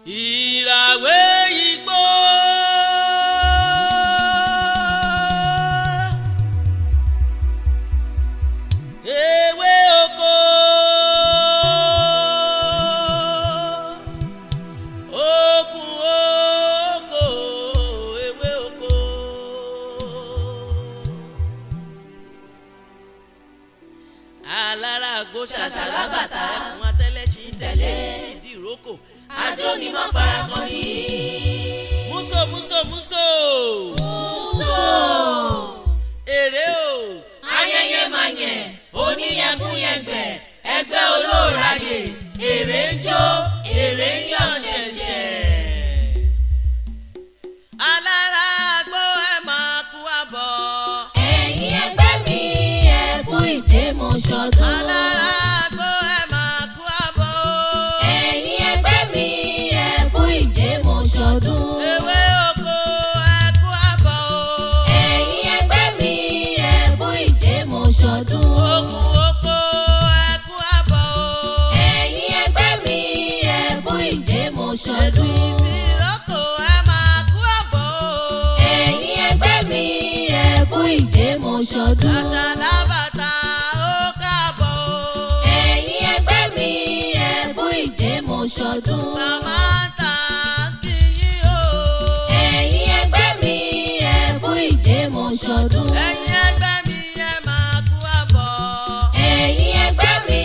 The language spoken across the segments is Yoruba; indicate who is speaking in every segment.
Speaker 1: ìràwé igbó. Ewé oko. Okun oko. Ewé oko. Alára àgbo ṣàṣàlá bàtà ẹkùn atẹ́lẹ́sì tẹ̀lé ìdí ìrókò. Àjò ni mo fara kan ní. Múso. Èrè o. Ayẹyẹ máa yẹn, oníyẹ̀kúnyẹ̀gbẹ̀, ẹgbẹ́ olóòráyè, èrè ń jó, èrè ń yọ̀ ṣẹ̀ṣẹ̀. Alára àgbo ẹ máa kú àbọ̀.
Speaker 2: Ẹ̀yin ẹgbẹ́ mi ẹ kú ìdè mo ṣọdún.
Speaker 1: Alára àgbo ẹ máa kú àbọ̀.
Speaker 2: Ẹ̀yin ẹgbẹ́ mi ẹ kú ìdè mo ṣọdún.
Speaker 1: Ewé oko ẹ kú àbọ̀ o.
Speaker 2: Ẹ̀yin ẹgbẹ́ mi ẹ kú ìdè mo ṣọdún.
Speaker 1: Okun oko ẹ kú àbọ̀ o.
Speaker 2: Ẹ̀yin ẹgbẹ́ mi ẹ kú ìdè mo ṣọdún.
Speaker 1: Èsì ìrókò ẹ máa kú àbọ̀ o.
Speaker 2: Ẹ̀yin ẹgbẹ́ mi ẹ kú ìdè mo ṣọdún.
Speaker 1: Ṣàṣàlá bàtà ó káàbọ̀ o.
Speaker 2: Ẹ̀yin ẹgbẹ́ mi ẹ kú ìdè mo ṣọdún.
Speaker 1: Sàmántà kí yín o.
Speaker 2: Ẹ̀yin ẹgbẹ́ mi ẹ kú ìdè mo ṣọdún.
Speaker 1: Ẹ̀yin ẹgbẹ́ mi ẹ máa kú àbọ̀.
Speaker 2: Ẹ̀yin ẹgbẹ́ mi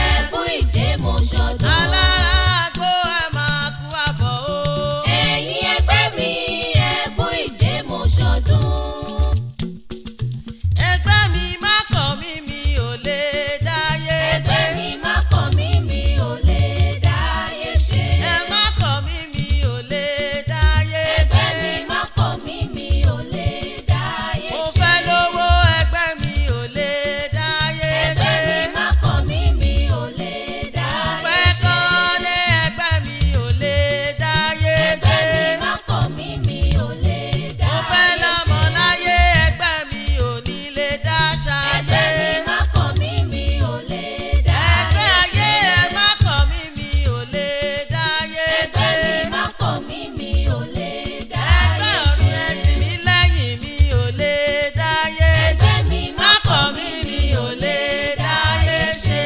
Speaker 2: ẹ kú ìdè mo ṣọdún.
Speaker 1: Alára àgbo ẹ máa kú àbọ̀ o.
Speaker 2: Ẹ̀yin ẹgbẹ́ mi ẹ kú ìdè mo ṣọdún.
Speaker 1: Ẹgbẹ́ mi má kọ̀ mí mi ò lè dáyé
Speaker 2: Ẹgbẹ́
Speaker 1: gbé.
Speaker 2: mi má kọ̀ mí mi ò lè dáyé ṣe.
Speaker 1: Ẹ má kọ̀ mí mi ò lè dáyé gbé.
Speaker 2: Ẹgbẹ́ mi má kọ̀ mí mi ò lè dáyé
Speaker 1: Mo
Speaker 2: ṣe.
Speaker 1: fẹ́ lówó ẹgbẹ́ mi ò lè dáyé gbé.
Speaker 2: Ẹgbẹ́ mi má kọ̀ mí mi ò lè dáyé
Speaker 1: Fẹ́
Speaker 2: ṣe.
Speaker 1: kọ́lé ẹgbẹ́ mi ò lè dáyé gbé.
Speaker 2: Ẹgbẹ́ mi má kọ̀ mí mi ò lè
Speaker 1: Mo fẹ́
Speaker 2: dáyé
Speaker 1: lọ́mọ
Speaker 2: ṣe.
Speaker 1: láyé ẹgbẹ́ mi ò ní lè dá ṣayé.
Speaker 2: Ẹgbẹ́ mi má kọ̀ mí mi ò lè dáyé
Speaker 1: Ẹgbẹ́ ayé
Speaker 2: ṣe.
Speaker 1: ẹ má kọ̀ mí mi ò lè dáyé gbé.
Speaker 2: Ẹgbẹ́ mi má kọ̀ mí mi ò lè
Speaker 1: Ẹgbẹ́
Speaker 2: dáyé
Speaker 1: ọ̀run ẹ
Speaker 2: ṣe.
Speaker 1: tì mí lẹ́yìn mi ò lè dáyé gbé.
Speaker 2: Ẹgbẹ́ mi má
Speaker 1: Má
Speaker 2: kọ̀
Speaker 1: kọ̀
Speaker 2: mí
Speaker 1: mí
Speaker 2: mi
Speaker 1: mi ò lè dáyé ṣe.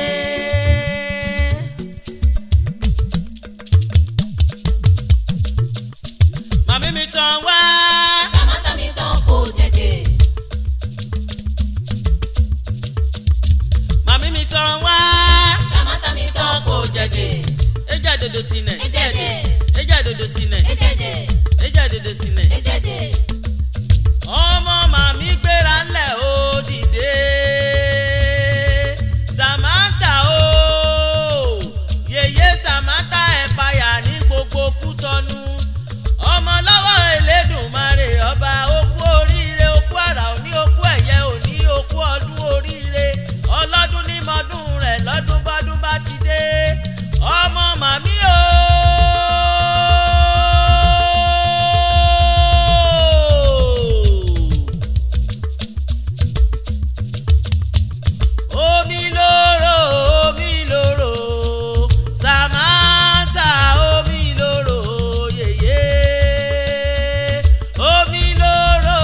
Speaker 1: Màmí mi tàn wá.
Speaker 2: Sàmátà mi tán kò jẹ̀jẹ̀.
Speaker 1: Màmí mi tàn wá.
Speaker 2: Sàmátà mi tán kò jẹ̀jẹ̀.
Speaker 1: Eja dodo sinẹ.
Speaker 2: Ejẹ̀dẹ̀.
Speaker 1: Eja dodo sinẹ.
Speaker 2: Ejẹ̀dẹ̀.
Speaker 1: Eja dodo sinẹ.
Speaker 2: Ejẹ̀dẹ̀.
Speaker 1: Ọmọ màmí gbéra ńlẹ̀ ó dìde. Sàmántà o. Yèyé Sàmántà ẹ̀páyà ní gbogbo Kútọ́nù. Ọmọ lọ́wọ́ Elédùmarè ọba okú oríire okú àrà òní okú ẹ̀yẹ òní okú ọdún oríire. Ọlọ́dún ní mọ́dún rẹ̀ lọ́dún bọ́dún bá ti dé. Ọmọ màmí o. Omi lóró, omi lóró, Sàmántà omi lóró, yèyé. Omi lóró,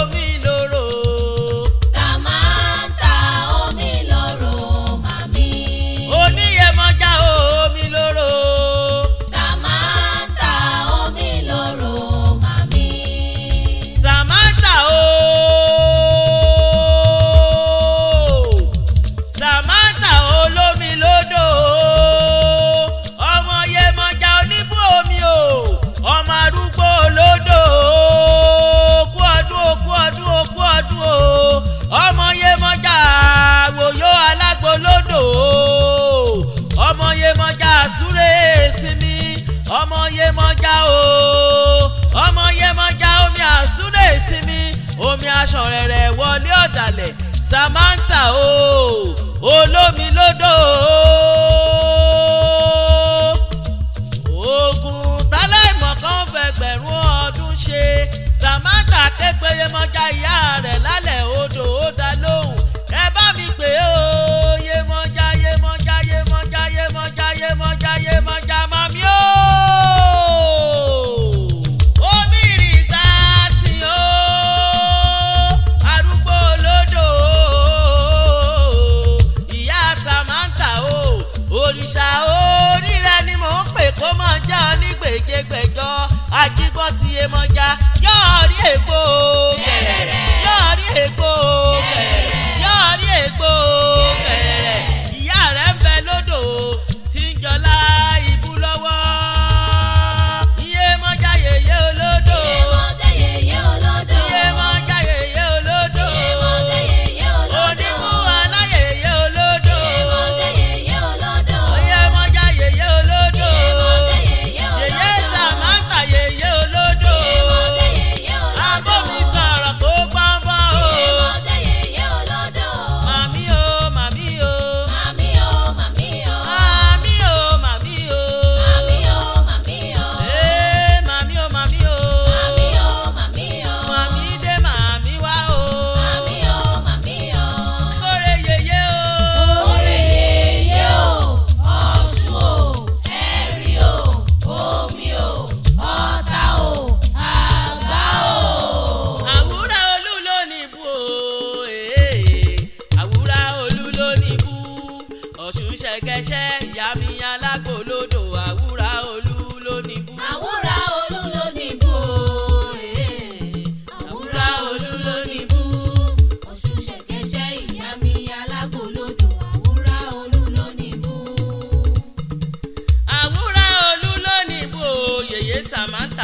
Speaker 1: omi lóró,
Speaker 2: Sàmátà omi lóró màmí.
Speaker 1: oníyẹmọjà omi lóró.
Speaker 2: Sàmátà omi lóró màmí.
Speaker 1: Sàmántà o. Sàmántà olómi lódò. Ọmọ Yemọja oníbú omi o. Ọmọ arúgbó lódò. Kú ọdún o, kú ọdún o, kú ọdún o. Ọmọ Yemọja wòyó alágbo lódò. Ọmọ Yemọja súré sinmi. Ọmọ Yemọja o. Ọmọ Yemọja omi àsúré sinmi. Omi aṣàn rẹ̀rẹ̀ wọlé ọ̀dàlẹ̀. Sàmántà o. Olómi lódò. Ogun tálẹ̀ ìmọ̀ kan fẹgbẹ̀rún ọdún ṣe. Sàmántà ké pe Yemọja ìyá rẹ̀ lálẹ́ odò ó dá lóhùn. Ẹ bá mi pè é o. Yemọja Yemọja Yemọja Yemọja Yemọja Yemọja màmí o.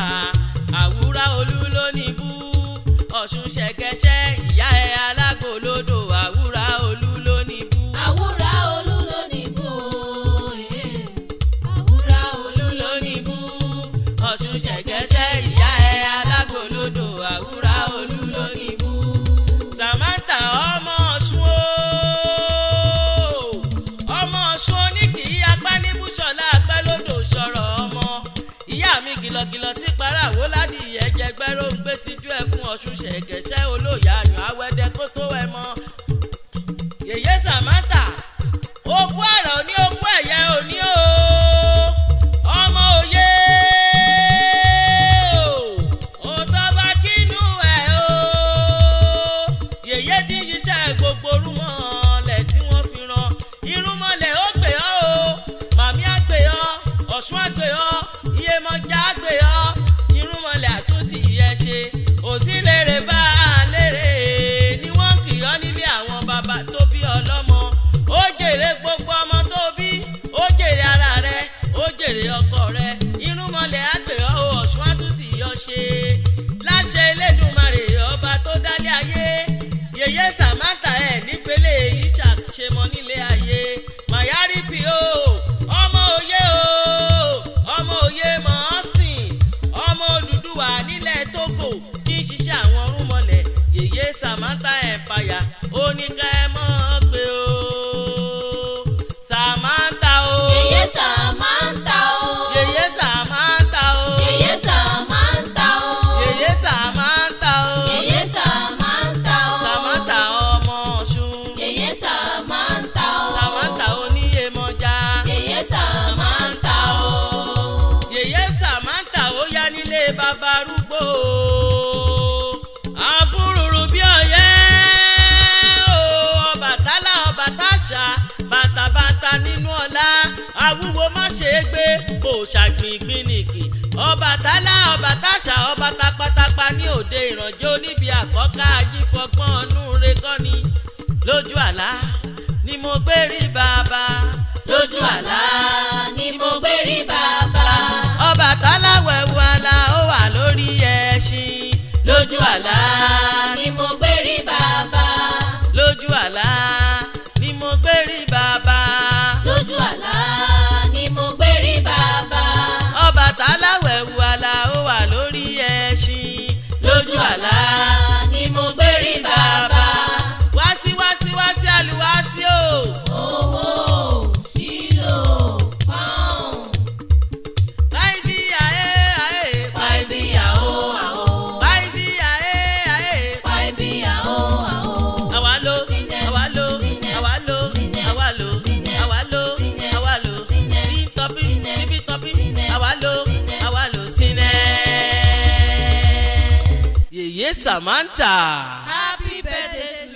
Speaker 1: Samantha àwúrà olú ló ní bú Ọ̀ṣun ṣẹ̀kẹ̀ṣẹ̀ ìyá ẹ̀ alágolódò àwúrà olú ló ní bú.
Speaker 2: àwúrà olú ló ní bú àwúrà olú
Speaker 1: ló ní bú Ọ̀ṣun ṣẹ̀kẹ̀ṣẹ̀ ìyá ẹ̀ alágolódò àwúrà olú ló ní bú. Samantha ọmọ Ọ̀ṣun ọmọ Ọ̀ṣun oníkìí apánibúṣọlá apẹ́lódò sọ̀rọ̀ ọmọ ìyá mi kìlọ̀kìlọ̀ tí paráwó ládìyẹ jẹgbẹ́rò ń gbé tijú ẹ̀ fún Ọ̀ṣun ṣẹ̀kẹ̀ṣẹ̀ olóyè àyàn awẹ́dẹ kó tó ẹ mọ́. yèyé Samantha okú àrà òní okú ẹ̀yẹ òní o ọmọ òye òótọ́ bá kínú ẹ̀ o yèyé tí ń ṣiṣẹ́ gbogbo rúmọ̀lẹ̀ tí wọ́n fi ran irúnmọ̀lẹ̀ ó gbé ọ́ o màmí á gbé ọ́ Ọ̀ṣun á gbé ọ́ Iyemọja á gbé ọ́ irúnmọ̀lẹ̀ àtúntì yẹ ṣe òsínlèrè bá a lérè ni wọ́n kì ọ́ nílé àwọn bàbá tó bí ọlọ́mọ ó jèrè gbogbo ọmọ tó bí ó jèrè ara rẹ ó jèrè ọkọ rẹ irúnmọ̀lẹ̀ á gbé ọ́ Ọ̀ṣun á tún tì yọ ṣe láṣẹ Elédùmarè ọba tó dálé ayé yèyé Samantha ẹ̀ nípele èyí ṣàṣemọ nílé ayé mayari pi o ọmọ òye ọmọ òye mọ̀ ọ́ sìn ọmọ Odùduwà nílẹ̀ Tógò tí ń ṣiṣẹ́ àwọn rúmọlẹ̀ yèyé Samantha Empire ó ní ká ẹ mọ̀ ọ́ pé o Samantha o
Speaker 2: yèyé Samantha o
Speaker 1: yèyé Samantha o
Speaker 2: yèyé Samantha o
Speaker 1: yèyé Samantha o
Speaker 2: yèyé Samantha o
Speaker 1: Samantha ọmọ Ọ̀ṣun
Speaker 2: yèyé Samantha o
Speaker 1: Samantha oníyemọja
Speaker 2: yèyé Samantha o
Speaker 1: yèyé Samantha ó yá nílé bàbá arúgbó àfúrúrú bí ọ̀yẹ́ o Ọbàtálá Ọbàtáṣà bàtàbàtà nínú ọlá awúwo má ṣe é gbé kò ṣàgbìngbìn nìkì Ọbàtálá Ọbàtáṣà ọba tapatapa ní òde ìrànjẹ́ oníbi àkọ́kọ́ ajífọgbọ́n ọ̀nù rekọ́ni lójú àlá ni mo gbé rí bàbá
Speaker 2: lójú àlá ni mo gbé rí bàbá
Speaker 1: Ọbàtálá wẹ̀wù àlá ó wà lórí ẹṣin
Speaker 2: lójú àlá ni mo gbé rí bàbá
Speaker 1: lójú àlá ni mo gbé rí bàbá
Speaker 2: lójú àlá ni mo gbé rí bàbá
Speaker 1: Ọbàtálá wẹ̀wù àlá ó wà lórí ẹṣin
Speaker 2: lójú àlá ni mo gbé rí bàbá
Speaker 1: wásí àlùwásí o.
Speaker 2: owó kílò pound
Speaker 1: báyìí àyè
Speaker 2: pàìbí àó àó
Speaker 1: báyìí àyè
Speaker 2: pàìbí àó àó
Speaker 1: àwa ló àwa ló àwa ló àwa ló àwa ló àwa ló bí tọ́pí bíbí tọ́pí àwa ló sínẹ́. yèyé Samantha.
Speaker 2: happy birthday to